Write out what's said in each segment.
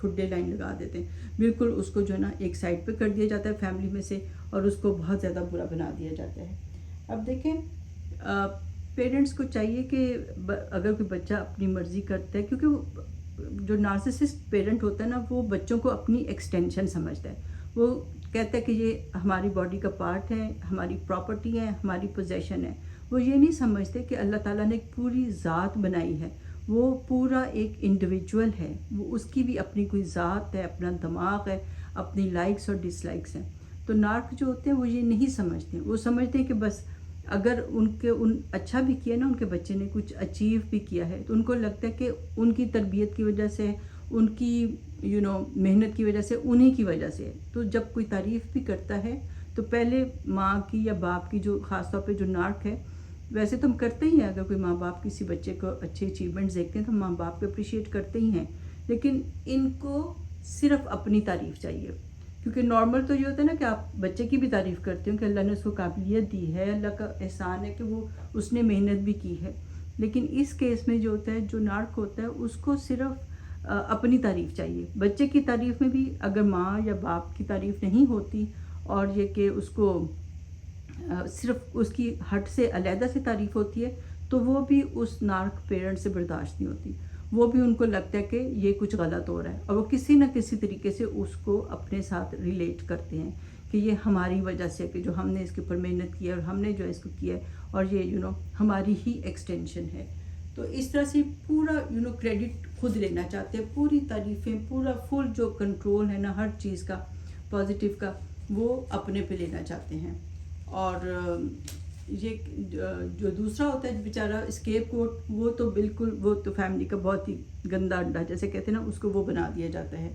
کھڈے لائن لگا دیتے ہیں، بالکل اس کو جو ہے نا ایک سائڈ پہ کر دیا جاتا ہے فیملی میں سے، اور اس کو بہت زیادہ برا بنا دیا جاتا ہے۔ اب دیکھیں پیرنٹس کو چاہیے کہ اگر کوئی بچہ اپنی مرضی کرتا ہے، کیونکہ جو نارسسسٹ پیرنٹ ہوتا ہے نا وہ بچوں کو اپنی ایکسٹینشن سمجھتا ہے، وہ کہتا ہے کہ یہ ہماری باڈی کا پارٹ ہے، ہماری پراپرٹی ہے، ہماری پوزیشن ہے۔ وہ یہ نہیں سمجھتے کہ اللہ تعالیٰ نے ایک پوری ذات بنائی ہے، وہ پورا ایک انڈیویجول ہے، وہ اس کی بھی اپنی کوئی ذات ہے، اپنا دماغ ہے، اپنی لائکس اور ڈس لائکس ہیں۔ تو نارک جو ہوتے ہیں وہ یہ نہیں سمجھتے، وہ سمجھتے ہیں کہ بس اگر اچھا بھی کیا نا، ان کے بچے نے کچھ اچیو بھی کیا ہے، تو ان کو لگتا ہے کہ ان کی تربیت کی وجہ سے، ان کی محنت کی وجہ سے، انہی کی وجہ سے۔ تو جب کوئی تعریف بھی کرتا ہے تو پہلے ماں کی یا باپ کی، جو خاص طور پہ جو نارک ہے، ویسے تو ہم کرتے ہی ہیں، اگر کوئی ماں باپ کسی بچے کو اچھے اچیومنٹس دیکھتے ہیں تو ماں باپ کو اپریشیٹ کرتے ہی ہیں، لیکن ان کو صرف اپنی تعریف چاہیے۔ کیونکہ نارمل تو یہ ہوتا ہے نا کہ آپ بچے کی بھی تعریف کرتے ہو کہ اللہ نے اس کو قابلیت دی ہے، اللہ کا احسان ہے کہ اس نے محنت بھی کی ہے، لیکن اس کیس میں جو ہوتا ہے، جو نارک ہوتا ہے، اس کو صرف اپنی تعریف چاہیے۔ بچے کی تعریف میں بھی اگر ماں یا باپ کی تعریف نہیں ہوتی، اور یہ کہ اس کو صرف اس کی ہٹ سے علیحدہ سے تعریف ہوتی ہے، تو وہ بھی اس نارک پیرنٹ سے برداشت نہیں ہوتی، وہ بھی ان کو لگتا ہے کہ یہ کچھ غلط ہو رہا ہے، اور وہ کسی نہ کسی طریقے سے اس کو اپنے ساتھ ریلیٹ کرتے ہیں کہ یہ ہماری وجہ سے، کہ جو ہم نے اس کے اوپر محنت کی ہے اور ہم نے جو اس کو کیا ہے، اور یہ ہماری ہی ایکسٹینشن ہے۔ تو اس طرح سے پورا کریڈٹ خود لینا چاہتے ہیں، پوری تعریفیں، پورا فل جو کنٹرول ہے نا ہر چیز کا پازیٹیو کا، وہ اپنے پہ لینا چاہتے ہیں۔ اور یہ جو دوسرا ہوتا ہے بیچارہ اسکیپ کوٹ، وہ تو بالکل، وہ تو فیملی کا بہت ہی گندا انڈا جیسے کہتے ہیں نا، اس کو وہ بنا دیا جاتا ہے،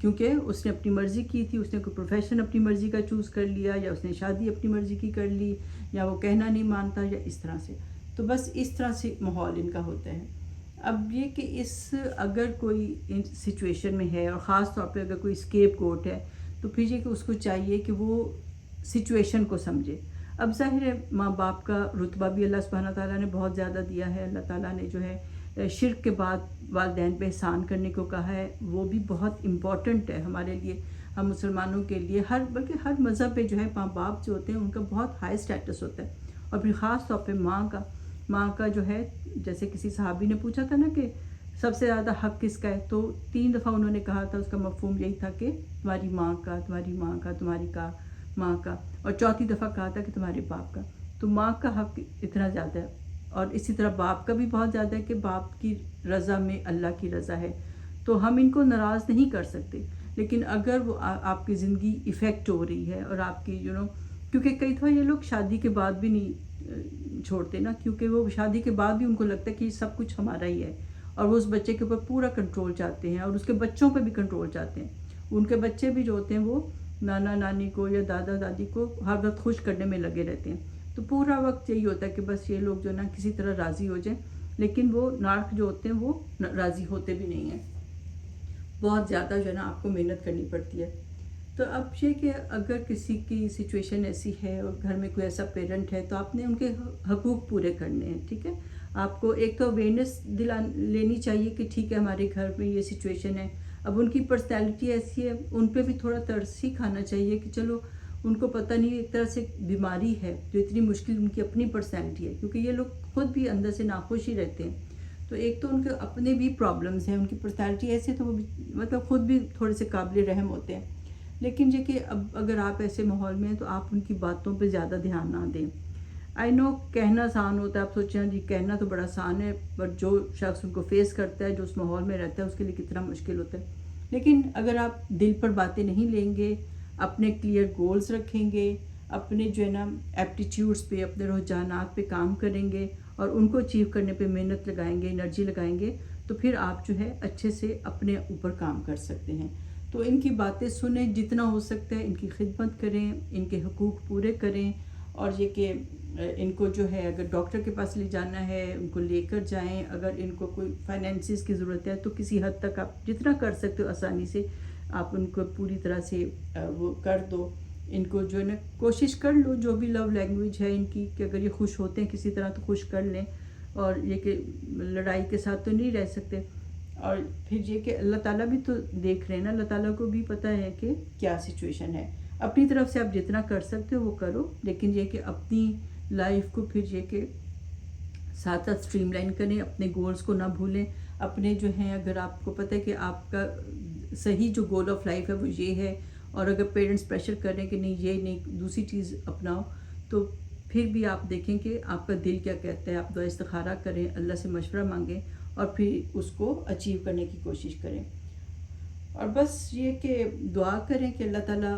کیونکہ اس نے اپنی مرضی کی تھی، اس نے کوئی پروفیشن اپنی مرضی کا چوز کر لیا، یا اس نے شادی اپنی مرضی کی کر لی، یا وہ کہنا نہیں مانتا، یا اس طرح سے۔ تو بس اس طرح سے ماحول ان کا ہوتا ہے۔ اب یہ کہ اگر کوئی سچویشن میں ہے، اور خاص طور پہ اگر کوئی اسکیپ کوٹ ہے، تو پھر یہ کہ اس کو چاہیے کہ وہ سچویشن کو سمجھے۔ اب ظاہر ہے ماں باپ کا رتبہ بھی اللہ سبحانہ تعالیٰ نے بہت زیادہ دیا ہے، اللہ تعالیٰ نے جو ہے شرک کے بعد والدین پہ احسان کرنے کو کہا ہے، وہ بھی بہت امپورٹنٹ ہے ہمارے لیے، ہم مسلمانوں کے لیے، بلکہ ہر مذہب پہ جو ہے ماں باپ جو ہوتے ہیں ان کا بہت ہائی سٹیٹس ہوتا ہے، اور پھر خاص طور پہ ماں کا جو ہے، جیسے کسی صحابی نے پوچھا تھا نا کہ سب سے زیادہ حق کس کا ہے، تو 3 دفعہ انہوں نے کہا تھا، اس کا مفہوم یہی تھا کہ تمہاری ماں کا، تمہاری ماں کا، تمہاری ماں کا، اور 4تھی دفعہ کہا تھا کہ تمہارے باپ کا۔ تو ماں کا حق اتنا زیادہ ہے، اور اسی طرح باپ کا بھی بہت زیادہ ہے کہ باپ کی رضا میں اللہ کی رضا ہے، تو ہم ان کو ناراض نہیں کر سکتے۔ لیکن اگر وہ آپ کی زندگی افیکٹ ہو رہی ہے، اور آپ کی کیونکہ کئی دفعہ یہ لوگ شادی کے بعد بھی نہیں چھوڑتے نا، کیونکہ وہ شادی کے بعد بھی ان کو لگتا ہے کہ یہ سب کچھ ہمارا ہی ہے، اور وہ اس بچے کے اوپر پورا کنٹرول چاہتے ہیں، اور اس کے بچوں پہ بھی کنٹرول چاہتے ہیں۔ ان کے بچے بھی جو ہوتے ہیں وہ نانا نانی کو یا دادا دادی کو ہر وقت خوش کرنے میں لگے رہتے ہیں، تو پورا وقت یہی ہوتا ہے کہ بس یہ لوگ جو نا کسی طرح راضی ہو جائیں، لیکن وہ نارک جو ہوتے ہیں وہ راضی ہوتے بھی نہیں ہیں، بہت زیادہ جو ہے نا آپ کو محنت کرنی پڑتی ہے۔ تو اب یہ کہ اگر کسی کی سچویشن ایسی ہے اور گھر میں کوئی ایسا پیرنٹ ہے، تو آپ نے ان کے حقوق پورے کرنے ہیں، ٹھیک ہے۔ آپ کو ایک تو اویئرنیس لینی چاہیے کہ ٹھیک ہے ہمارے گھر میں یہ سچویشن ہے، اب ان کی پرسنالٹی ایسی ہے، ان پہ بھی تھوڑا ترس ہی کھانا چاہیے کہ چلو ان کو پتہ نہیں ایک طرح سے بیماری ہے جو اتنی مشکل، ان کی اپنی پرسنالٹی ہے، کیونکہ یہ لوگ خود بھی اندر سے ناخوش ہی رہتے ہیں، تو ایک تو ان کے اپنے بھی پرابلمز ہیں، ان کی پرسنالٹی ایسی ہے، تو وہ مطلب خود بھی تھوڑے سے قابل رحم ہوتے ہیں۔ لیکن یہ کہ اب اگر آپ ایسے ماحول میں ہیں تو آپ ان کی باتوں پہ زیادہ دھیان نہ دیں۔ آئی نو کہنا آسان ہوتا ہے، آپ سوچیں جی کہنا تو بڑا آسان ہے، بٹ جو شخص ان کو فیس کرتا ہے، جو اس ماحول میں رہتا ہے، اس کے لیے کتنا مشکل ہوتا ہے۔ لیکن اگر آپ دل پر باتیں نہیں لیں گے، اپنے کلیئر گولز رکھیں گے، اپنے جو ہے نا ایپٹیچیوڈس پہ، اپنے رجحانات پہ کام کریں گے، اور ان کو اچیو کرنے پہ محنت لگائیں گے، انرجی لگائیں گے، تو پھر آپ جو ہے اچھے سے اپنے اوپر کام کر سکتے ہیں۔ تو ان کی باتیں سنیں، جتنا ہو سکتا ہے ان کی خدمت کریں، ان کے حقوق پورے کریں، اور یہ کہ ان کو جو ہے اگر ڈاکٹر کے پاس لے جانا ہے ان کو لے کر جائیں، اگر ان کو کوئی فائنینسز کی ضرورت ہے تو کسی حد تک آپ جتنا کر سکتے ہو آسانی سے آپ ان کو پوری طرح سے وہ کر دو۔ ان کو جو ہے نا کوشش کر لو، جو بھی لو لینگویج ہے ان کی، کہ اگر یہ خوش ہوتے ہیں کسی طرح تو خوش کر لیں، اور یہ کہ لڑائی کے ساتھ تو نہیں رہ سکتے۔ اور پھر یہ کہ اللہ تعالیٰ بھی تو دیکھ رہے ہیں نا، اللہ تعالیٰ کو بھی پتہ ہے کہ کیا سچویشن ہے. اپنی طرف سے آپ جتنا کر سکتے ہو وہ کرو، لیکن یہ کہ اپنی لائف کو پھر یہ کہ ساتھ ساتھ اسٹریم لائن کریں، اپنے گولز کو نہ بھولیں. اپنے جو ہیں اگر آپ کو پتہ ہے کہ آپ کا صحیح جو گول آف لائف ہے وہ یہ ہے، اور اگر پیرنٹس پریشر کریں کہ نہیں یہ نہیں دوسری چیز اپناؤ، تو پھر بھی آپ دیکھیں کہ آپ کا دل کیا کہتا ہے. آپ دعا استخارہ کریں، اللہ سے مشورہ مانگیں اور پھر اس کو اچیو کرنے کی کوشش کریں. اور بس یہ کہ دعا کریں کہ اللہ تعالیٰ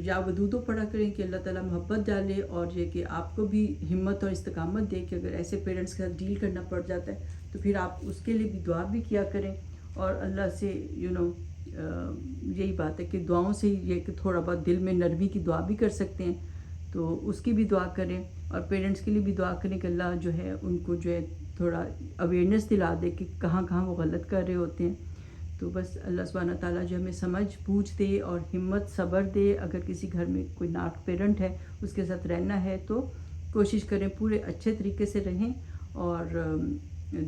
یا ودودو پڑھا کریں کہ اللہ تعالیٰ محبت ڈالے، اور یہ کہ آپ کو بھی ہمت اور استقامت دے کہ اگر ایسے پیرنٹس کے ساتھ ڈیل کرنا پڑ جاتا ہے تو پھر آپ اس کے لیے بھی دعا بھی کیا کریں. اور اللہ سے یہی بات ہے کہ دعاؤں سے یہ کہ تھوڑا بہت دل میں نرمی کی دعا بھی کر سکتے ہیں، تو اس کی بھی دعا کریں. اور پیرنٹس کے لیے بھی دعا کریں کہ اللہ جو ہے ان کو جو ہے تھوڑا اویئرنیس دلا دے کہ کہاں کہاں وہ غلط کر رہے ہوتے ہیں. تو بس اللہ سبحانہ تعالیٰ جو ہمیں سمجھ بوجھ دے اور ہمت صبر دے. اگر کسی گھر میں کوئی ناک پیرنٹ ہے اس کے ساتھ رہنا ہے تو کوشش کریں پورے اچھے طریقے سے رہیں اور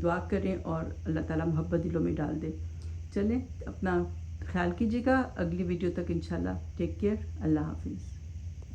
دعا کریں، اور اللہ تعالیٰ محبت دلوں میں ڈال دے. چلیں اپنا خیال کیجیے گا، اگلی ویڈیو تک انشاءاللہ. ٹیک کیئر، اللہ حافظ.